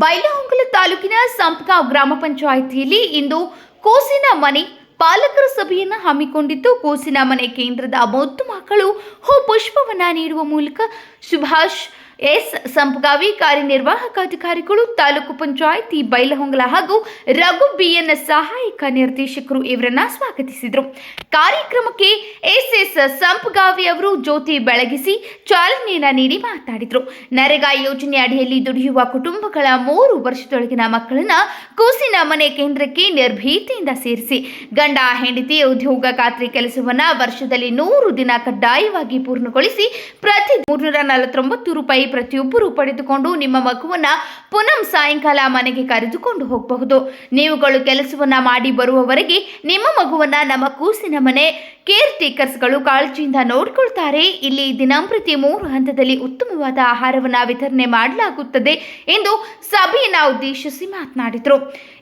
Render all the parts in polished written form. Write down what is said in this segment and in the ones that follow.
ಬೈಲಹೊಂಗಲ ತಾಲೂಕಿನ ಸಂಪಗಾಂವ್ ಗ್ರಾಮ ಪಂಚಾಯಿತಿಯಲ್ಲಿ ಇಂದು ಕೂಸಿನ ಮನೆ ಪಾಲಕರ ಸಭೆಯನ್ನು ಹಮ್ಮಿಕೊಂಡಿದ್ದು, ಕೂಸಿನ ಮನೆ ಕೇಂದ್ರದ ಮುದ್ದು ಮಕ್ಕಳು ಹೂ ಪುಷ್ಪವನ್ನ ನೀಡುವ ಮೂಲಕ ಸುಭಾಷ್ ಎಸ್ ಸಂಪಗಾವಿ ಕಾರ್ಯನಿರ್ವಾಹಕ ಅಧಿಕಾರಿಗಳು, ತಾಲೂಕು ಪಂಚಾಯಿತಿ ಬೈಲಹೊಂಗಲ ಹಾಗೂ ರಘು ಬಿಎನ್ ಸಹಾಯಕ ನಿರ್ದೇಶಕರು ಇವರನ್ನ ಸ್ವಾಗತಿಸಿದರು. ಕಾರ್ಯಕ್ರಮಕ್ಕೆ ಎಸ್ ಸಂಪಗಾವಿ ಅವರು ಜ್ಯೋತಿ ಬೆಳಗಿಸಿ ಚಾಲನೆಯನ್ನ ನೀಡಿ ಮಾತನಾಡಿದರು. ನರೇಗಾ ಯೋಜನೆ ಅಡಿಯಲ್ಲಿ ದುಡಿಯುವ ಕುಟುಂಬಗಳ 3 ವರ್ಷದೊಳಗಿನ ಮಕ್ಕಳನ್ನ ಕೂಸಿನ ಮನೆ ಕೇಂದ್ರಕ್ಕೆ ನಿರ್ಭೀತಿಯಿಂದ ಸೇರಿಸಿ ಗಂಡ ಹೆಂಡತಿ ಉದ್ಯೋಗ ಖಾತ್ರಿ ಕೆಲಸವನ್ನ ವರ್ಷದಲ್ಲಿ 100 ದಿನ ಕಡ್ಡಾಯವಾಗಿ ಪೂರ್ಣಗೊಳಿಸಿ ಪ್ರತಿ 349 ರೂಪಾಯಿ ಪ್ರತಿಯೊಬ್ಬರು ಪಡೆದುಕೊಂಡು ನಿಮ್ಮ ಮಗುವನ್ನ ಪುನಃ ಸಾಯಂಕಾಲ ಮನೆಗೆ ಕರೆದುಕೊಂಡು ಹೋಗಬಹುದು. ನೀವುಗಳು ಕೆಲಸವನ್ನ ಮಾಡಿ ಬರುವವರೆಗೆ ನಿಮ್ಮ ಮಗುವನ್ನ ನಮ್ಮ ಕೂಸಿನ ಮನೆ ಕೇರ್ ಟೇಕರ್ಸ್ಗಳು ಕಾಳಜಿಯಿಂದ ನೋಡಿಕೊಳ್ತಾರೆ. ಇಲ್ಲಿ ದಿನಂಪ್ರತಿ 3 ಹಂತದಲ್ಲಿ ಉತ್ತಮವಾದ ಆಹಾರವನ್ನ ವಿತರಣೆ ಮಾಡಲಾಗುತ್ತದೆ ಎಂದು ಸಭೆಯನ್ನ ಉದ್ದೇಶಿಸಿ ಮಾತನಾಡಿದರು.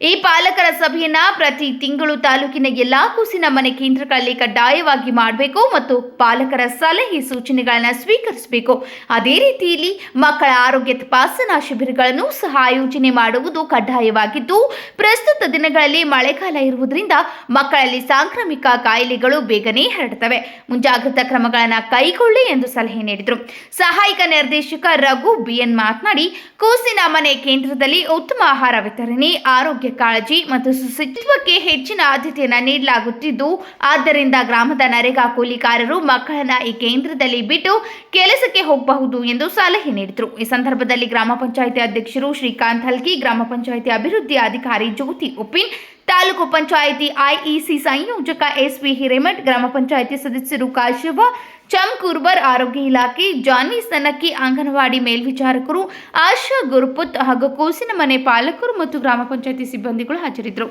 ಈ ಪಾಲಕರ ಸಭೆಯನ್ನ ಪ್ರತಿ ತಿಂಗಳು ತಾಲೂಕಿನ ಎಲ್ಲಾ ಕೂಸಿನ ಮನೆ ಕೇಂದ್ರಗಳಲ್ಲಿ ಕಡ್ಡಾಯವಾಗಿ ಮಾಡಬೇಕು ಮತ್ತು ಪಾಲಕರ ಸಲಹೆ ಸೂಚನೆಗಳನ್ನು ಸ್ವೀಕರಿಸಬೇಕು. ಅದೇ ರೀತಿಯಲ್ಲಿ ಮಕ್ಕಳ ಆರೋಗ್ಯ ತಪಾಸಣಾ ಶಿಬಿರಗಳನ್ನು ಸಹ ಆಯೋಜನೆ ಮಾಡುವುದು ಕಡ್ಡಾಯವಾಗಿದ್ದು, ಪ್ರಸ್ತುತ ದಿನಗಳಲ್ಲಿ ಮಳೆಗಾಲ ಇರುವುದರಿಂದ ಮಕ್ಕಳಲ್ಲಿ ಸಾಂಕ್ರಾಮಿಕ ಕಾಯಿಲೆಗಳು ಬೇಗನೆ ಹರಡುತ್ತವೆ. ಮುಂಜಾಗ್ರತಾ ಕ್ರಮಗಳನ್ನು ಕೈಗೊಳ್ಳಿ ಎಂದು ಸಲಹೆ ನೀಡಿದರು. ಸಹಾಯಕ ನಿರ್ದೇಶಕ ರಘು ಬಿಎನ್ ಮಾತನಾಡಿ, ಕೂಸಿನ ಮನೆ ಕೇಂದ್ರದಲ್ಲಿ ಉತ್ತಮ ಆಹಾರ ವಿತರಣೆ, ಆರೋಗ್ಯ ಕಾಳಜಿ ಮತ್ತು ಶುಚಿತ್ವಕ್ಕೆ ಹೆಚ್ಚಿನ ಆದ್ಯತೆಯನ್ನು ನೀಡಲಾಗುತ್ತಿದ್ದು, ಆದ್ದರಿಂದ ಗ್ರಾಮದ ನರೇಗಾ ಕೂಲಿಕಾರರು ಮಕ್ಕಳನ್ನ ಈ ಕೇಂದ್ರದಲ್ಲಿ ಬಿಟ್ಟು ಕೆಲಸಕ್ಕೆ ಹೋಗಬಹುದು ಎಂದು ಸಲಹೆ ನೀಡಿದರು. ಈ ಸಂದರ್ಭದಲ್ಲಿ ಗ್ರಾಮ ಪಂಚಾಯಿತಿ ಅಧ್ಯಕ್ಷರು ಶ್ರೀಕಾಂತ್ ಹಲ್ಕಿ, ಗ್ರಾಮ ಪಂಚಾಯಿತಿ ಅಭಿವೃದ್ಧಿ ಅಧಿಕಾರಿ ಜ್ಯೋತಿ ಉಪ್ಪಿನ್, ತಾಲೂಕು ಪಂಚಾಯಿತಿ ಐಇಸಿ ಸಂಯೋಜಕ ಎಸ್ವಿ ಹಿರೇಮಠ್, ಗ್ರಾಮ ಪಂಚಾಯಿತಿ ಸದಸ್ಯರು ಕಾಶವ ಚಮ್ಕೂರ್ಬರ್, ಆರೋಗ್ಯ ಇಲಾಖೆ ಜಾನಿ ಸನಕ್ಕಿ, ಅಂಗನವಾಡಿ ಮೇಲ್ವಿಚಾರಕರು ಆಶಾ ಗುರುಪುತ್ ಹಾಗೂ ಕೂಸಿನ ಮನೆ ಪಾಲಕರು ಮತ್ತು ಗ್ರಾಮ ಪಂಚಾಯಿತಿ ಸಿಬ್ಬಂದಿಗಳು ಹಾಜರಿದ್ದರು.